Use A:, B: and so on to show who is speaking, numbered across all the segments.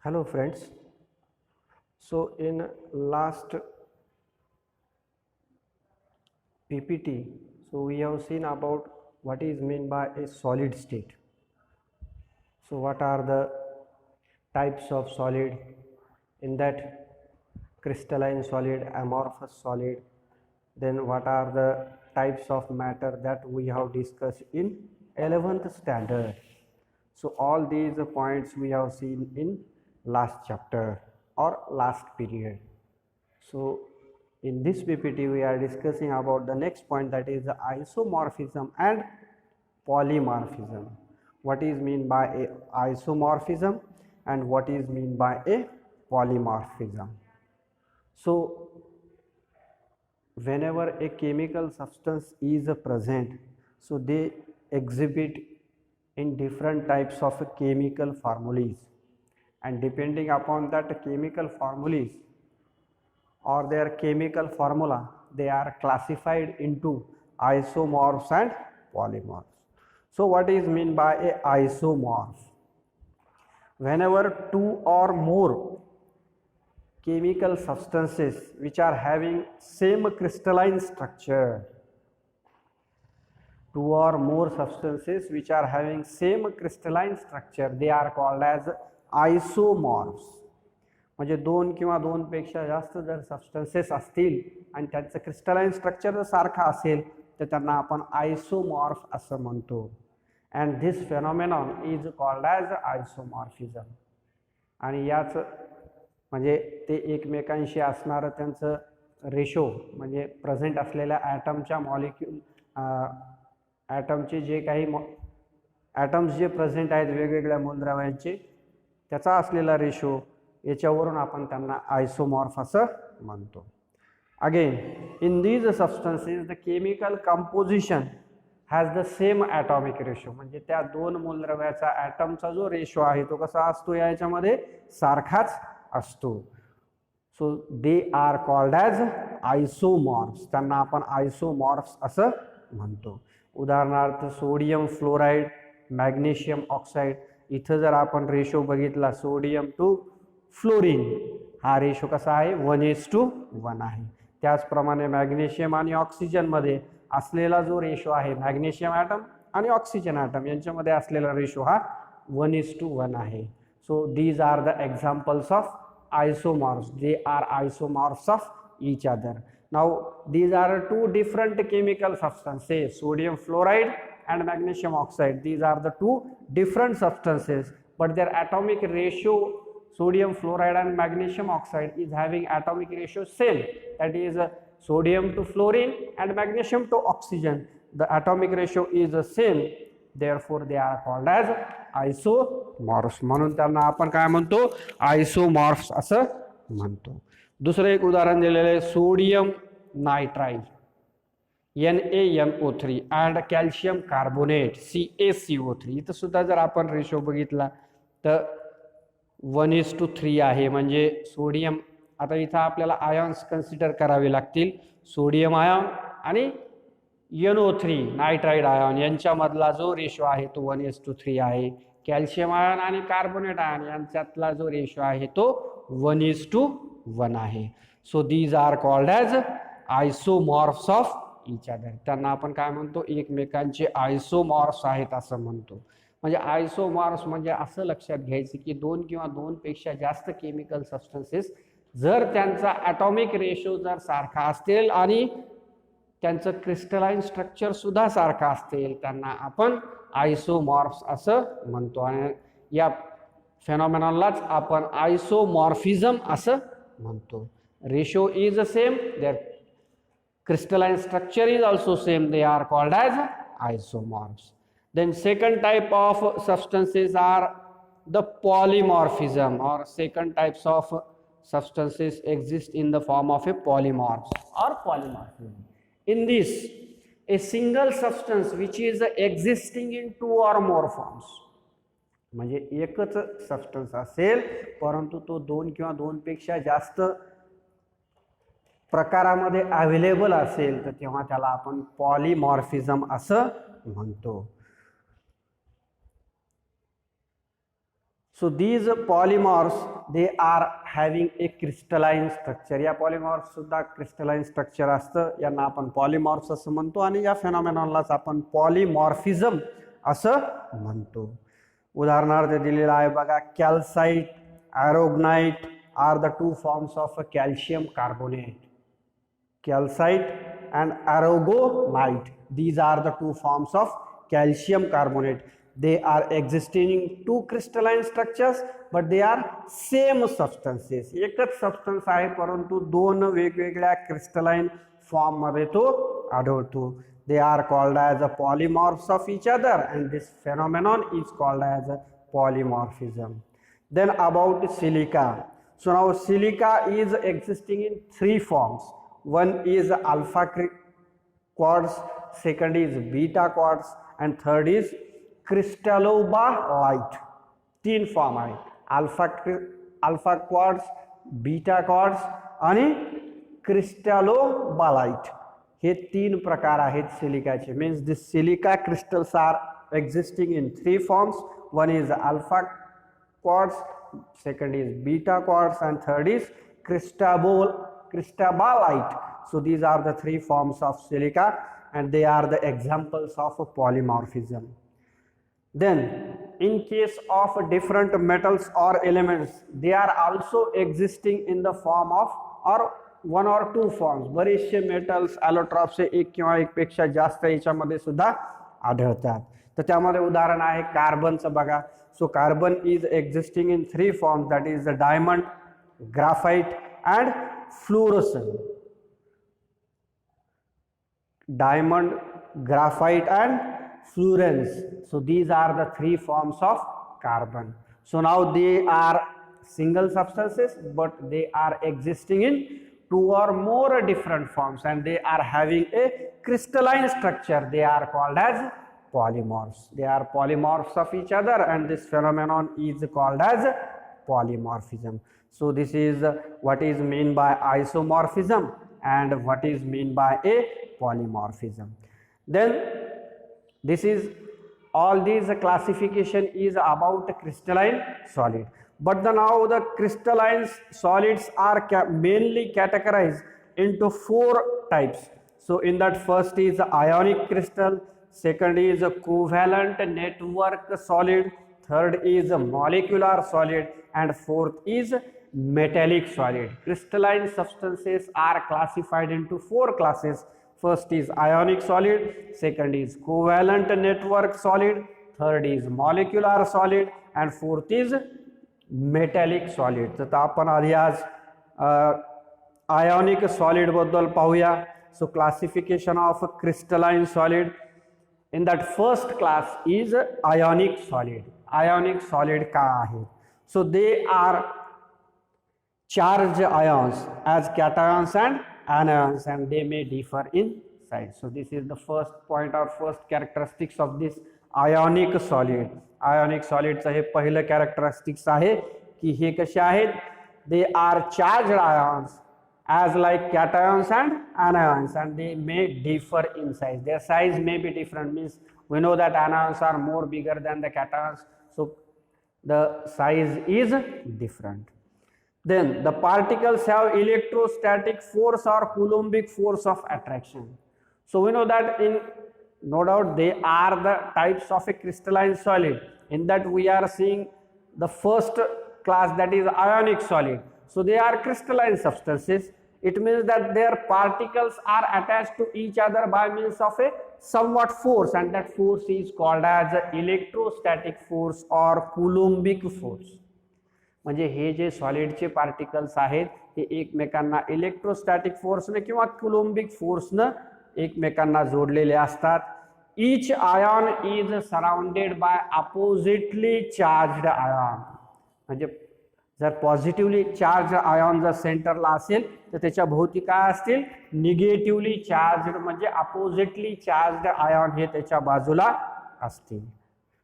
A: Hello friends. So in last PPT, so we have seen about what is meant by a solid state. So what are the types of solid? In that, crystalline solid, amorphous solid. Then what are the types of matter that we have discussed in 11th standard. So all these points we have seen in last chapter or last period. So in this PPT we are discussing about the next point, that is the isomorphism and polymorphism. What is mean by a isomorphism and what is mean by a polymorphism. So whenever a chemical substance is present, so they exhibit in different types of chemical formulas, and depending upon that chemical formulas or their chemical formula, they are classified into isomorphs and polymorphs. So what is mean by a isomorph? Whenever two or more chemical substances which are having same crystalline structure, two or more substances which are having same crystalline structure, they are called as isomorphs. म्हणजे दोन किंवा दोन पेक्षा जास्त जर substances असतील आणि त्यांचं क्रिस्टलाइन स्ट्रक्चर जर सारखं असेल तर त्यांना आपण आयसोमॉर्फ असं म्हणतो. And this phenomenon is called as isomorphism. आणि याच म्हणजे ते एकमेकांशी असणारं त्यांचं रेशो, म्हणजे प्रेझेंट असलेल्या ॲटमच्या मॉलिक्यूल ॲटमचे जे काही ॲटम्स जे प्रेझेंट आहेत वेगवेगळ्या मूलद्रव्यांचे, त्याचा असलेला रेशो, याच्यावरून आपण त्यांना आयसोमॉर्फ असं म्हणतो. Again in these substances the chemical composition has the same atomic ratio. म्हणजे त्या दोन मूलद्रव्याचा ॲटमचा जो रेशो आहे तो कसा असतो, याच्यामध्ये सारखाच असतो. सो दे आर कॉल्ड ॲज आयसोमॉर्फ्स. त्यांना आपण आयसोमॉर्फ्स असं म्हणतो. उदाहरणार्थ सोडियम फ्लोराईड, मॅग्नेशियम ऑक्साईड. इथं जर आपण रेशो बघितला सोडियम टू फ्लोरीन, हा रेशो कसा आहे 1:1 आहे. त्याचप्रमाणे मॅग्नेशियम आणि ऑक्सिजनमध्ये असलेला जो रेशो आहे, मॅग्नेशियम ॲटम आणि ऑक्सिजन ॲटम यांच्यामध्ये असलेला रेशो हा 1:1 आहे. So these are the examples of isomorphs. They are isomorphs of each other. Now these are two different chemical substances, sodium fluoride and magnesium oxide. These are the two different substances, but their atomic ratio, sodium fluoride and magnesium oxide, is having atomic ratio same, that is sodium to fluorine and magnesium to oxygen. The atomic ratio is the same, therefore they are called as आयसोमॉर्फ्स. म्हणून त्यांना आपण काय म्हणतो, आयसोमॉर्फ्स असं म्हणतो. दुसरं एक उदाहरण दिलेलं आहे sodium nitride NaNO3 and calcium carbonate CaCO3. इथं सुद्धा जर आपण रेशो बघितला तर 1:3 आहे. म्हणजे सोडियम, आता इथं आपल्याला आयॉन्स कन्सिडर करावे लागतील. सोडियम आयॉन आणि NO3 नायट्राइड आयॉन यांच्यामधला जो रेशो आहे तो 1:3 आहे. कॅल्शियम आयॉन आणि कार्बोनेट आयॉन यांच्यातला जो रेशो आहे तो 1:1 आहे. So these are called as isomorphs of each other. त्यांना आपण काय म्हणतो, एकमेकांचे आयसोमॉर्फ्स आहेत असं म्हणतो. म्हणजे आयसोमॉर्फ्स म्हणजे असं लक्षात घ्यायचं की दोन किंवा दोनपेक्षा जास्त केमिकल सबस्टन्सेस जर त्यांचा ॲटॉमिक रेशो जर सारखा असेल आणि त्यांचं क्रिस्टलाइन स्ट्रक्चर सुद्धा सारखं असेल, त्यांना आपण आयसोमॉर्फ्स असं म्हणतो. आणि या फेनॉमेनॉनलाच आपण आयसोमॉर्फिझम असं म्हणतो. Ratio is same, their crystalline structure is also same, they are called as isomorphs. Then second type of substances are the polymorphism, or second types of substances exist in the form of a polymorphs or polymorphism. In this, a single substance which is existing in two or more forms, म्हणजे एकच substance असेल परंतु तो दोन किंवा दोनपेक्षा जास्त प्रकारामध्ये अवेलेबल असेल तर तेव्हा त्याला आपण पॉलीमॉर्फिझम असं म्हणतो. So these polymorphs, they are having a crystalline structure. या polymorphs सुद्धा crystalline structure असतं, यांना आपण polymorphs असं म्हणतो आणि या phenomenonलाच आपण polymorphism असं म्हणतो. उदाहरणार्थ दिलेलं आहे बघा, calcite, aragonite are the two forms of calcium carbonate. Calcite and aragonite, these are the two forms of calcium carbonate. They are existing in two crystalline structures, but they are same substances. एकच substance आहे परंतु दोन वेगवेगळ्या crystalline form मध्ये तो आढळतो. They are called as a polymorphs of each other, and this phenomenon is called as a polymorphism. Then about silica. So now silica is existing in three forms. One is alpha quartz, second is beta quartz, and third is crystallobalite. तीन form आहे, alpha quartz, beta quartz आणि cristobalite. हे तीन प्रकार आहेत सिलिकाचे. Means this silica crystals are existing in three forms. One is alpha quartz, second is beta quartz, and third is crystallobalite. So these are the three forms of silica, and they are the examples of polymorphism. Then in case of different metals or elements, they are also existing in the form of or one or two forms. बरेचसे metals ॲलोट्रॉप्स एक किंवा एक पेक्षा जास्त याच्यामध्ये सुद्धा आढळतात. तर त्यामध्ये उदाहरण आहे कार्बनचं बघा. So carbon is existing in three forms, that is the diamond, graphite and fullerene. Diamond, graphite and fluorines. So these are the three forms of carbon. So now they are single substances, but they are existing in two or more different forms, and they are having a crystalline structure. They are called as polymorphs. They are polymorphs of each other, and this phenomenon is called as polymorphism. So this is what is meant by isomorphism and what is meant by a polymorphism. Then this is all these classification is about crystalline solid, but now the crystalline solids are mainly categorized into four types. So in that, first is ionic crystal, second is covalent network solid, third is molecular solid, and fourth is metallic solid. Crystalline substances are classified into four classes. First is ionic solid, second is covalent network solid, third is molecular solid, and fourth is metallic solid. तर आपण आधी आज ionic solid बद्दल पाहूया. So classification of crystalline solid. In that, first class is ionic solid. Ionic solid का आहे? So they are charged ions as cations and anions, and they may differ in size. So this is the first point or first characteristics of this ionic solid. Ionic solid चं हे पहिलं characteristics आहे की हे कसे आहेत? They are charged ions as like cations and anions, and they may differ in size. Their size may be different. Means we know that anions are more bigger than the cations, so the size is different. Then the particles have electrostatic force or coulombic force of attraction. So we know that no doubt they are the types of a crystalline solid. In that we are seeing the first class, that is ionic solid. So they are crystalline substances. It means that their particles are attached to each other by means of a somewhat force, and that force is called as electrostatic force or coulombic force. म्हणजे हे जे सॉलिडचे particles आहेत हे एकमेकांना electrostatic फोर्सने किंवा Coulombic फोर्सनं एकमेकांना जोडलेले असतात. Each ion is surrounded by oppositely charged ion. म्हणजे जर positively charge ion जर सेंटरला असेल तर त्याच्या भोवती काय असतील? निगेटिव्हली चार्ज्ड म्हणजे अपोजिटली चार्ज्ड आयॉन हे त्याच्या बाजूला असतील.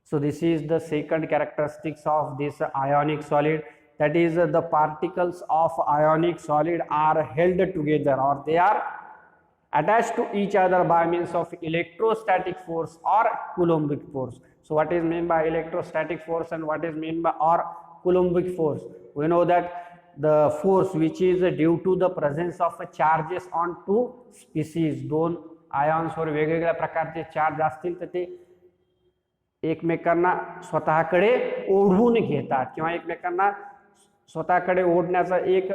A: So this is the second characteristics of this ionic solid, that is the particles of ionic solid are held together or they are attached to each other by means of electrostatic force or coulombic force. So what is meant by electrostatic force and what is meant by or Coulombic force. We know that the force which is due to the presence of charges on two species, दोन ions वर वेगवेगळ्या प्रकारचे charge असतील तर ते एकमेकांना स्वतःकडे ओढून घेतात किंवा एकमेकांना स्वतःकडे ओढण्याचा एक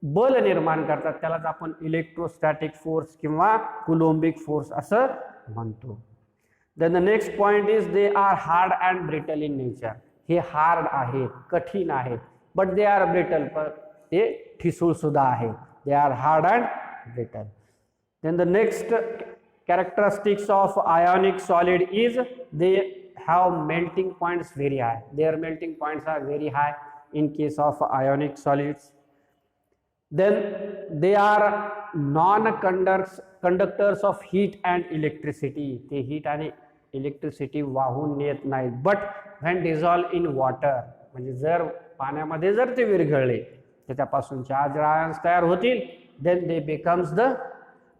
A: बल निर्माण करतात, त्यालाच आपण इलेक्ट्रोस्टॅटिक फोर्स किंवा कुलोम्बिक फोर्स असं म्हणतो. Then the next point is they are hard and brittle in nature. हे हार्ड आहेत, कठीण आहेत, बट दे आर ब्रिटल, पण ते ठिसूळ सुद्धा आहेत. They are hard and brittle. Then the next characteristics of ionic solid is they have melting points very high. Their melting points are very high in case of ionic solids. Then they are non-conductors of heat and electricity. ते heat आणि electricity वाहून नेत नाहीत. But when dissolved in water, म्हणजे जर पाण्यामध्ये जर ते विरघळले त्याच्यापासून चार्ज आयन्स तयार होतील, then they becomes the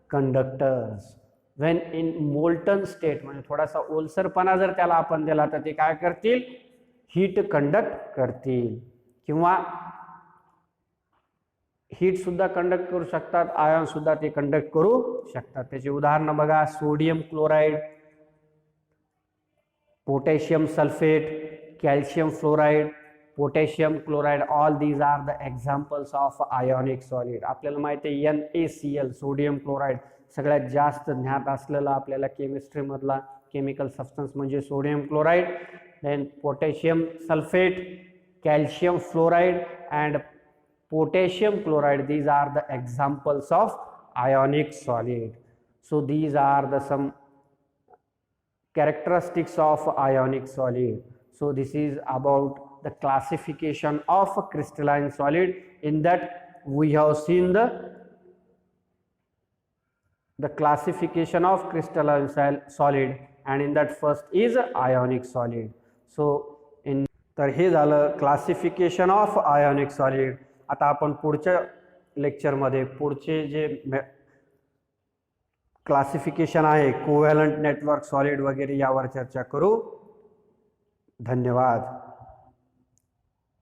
A: conductors. When in molten state, म्हणजे थोडासा ओलसरपणा जर त्याला आपण दिला तर ते काय करतील, हीट कंडक्ट करतील किंवा हीट सुद्धा कंडक्ट करू शकतात, आयॉन सुद्धा ते कंडक्ट करू शकतात. त्याची उदाहरणं बघा, sodium chloride, potassium sulphate, calcium fluoride, potassium chloride, all these are the examples of ionic solid. आपल्याला माहिती आहे NaCl सोडियम क्लोराइड सगळ्यात जास्त ज्ञात असलेला आपल्याला केमिस्ट्रीमधला केमिकल सबस्टन्स म्हणजे sodium chloride. Then potassium sulphate, calcium fluoride and potassium chloride, these are the examples of ionic solid. So these are the some characteristics of ionic solid. So this is about the classification of a crystalline solid. In that we have seen the classification of crystalline solid, and in that first is ionic solid. So in तर हे झालं classification of ionic solid. आता आपण पुढच्या लेक्चरमध्ये पुढचे जे classification आहे covalent network solid वगैरे यावर चर्चा करू. धन्यवाद.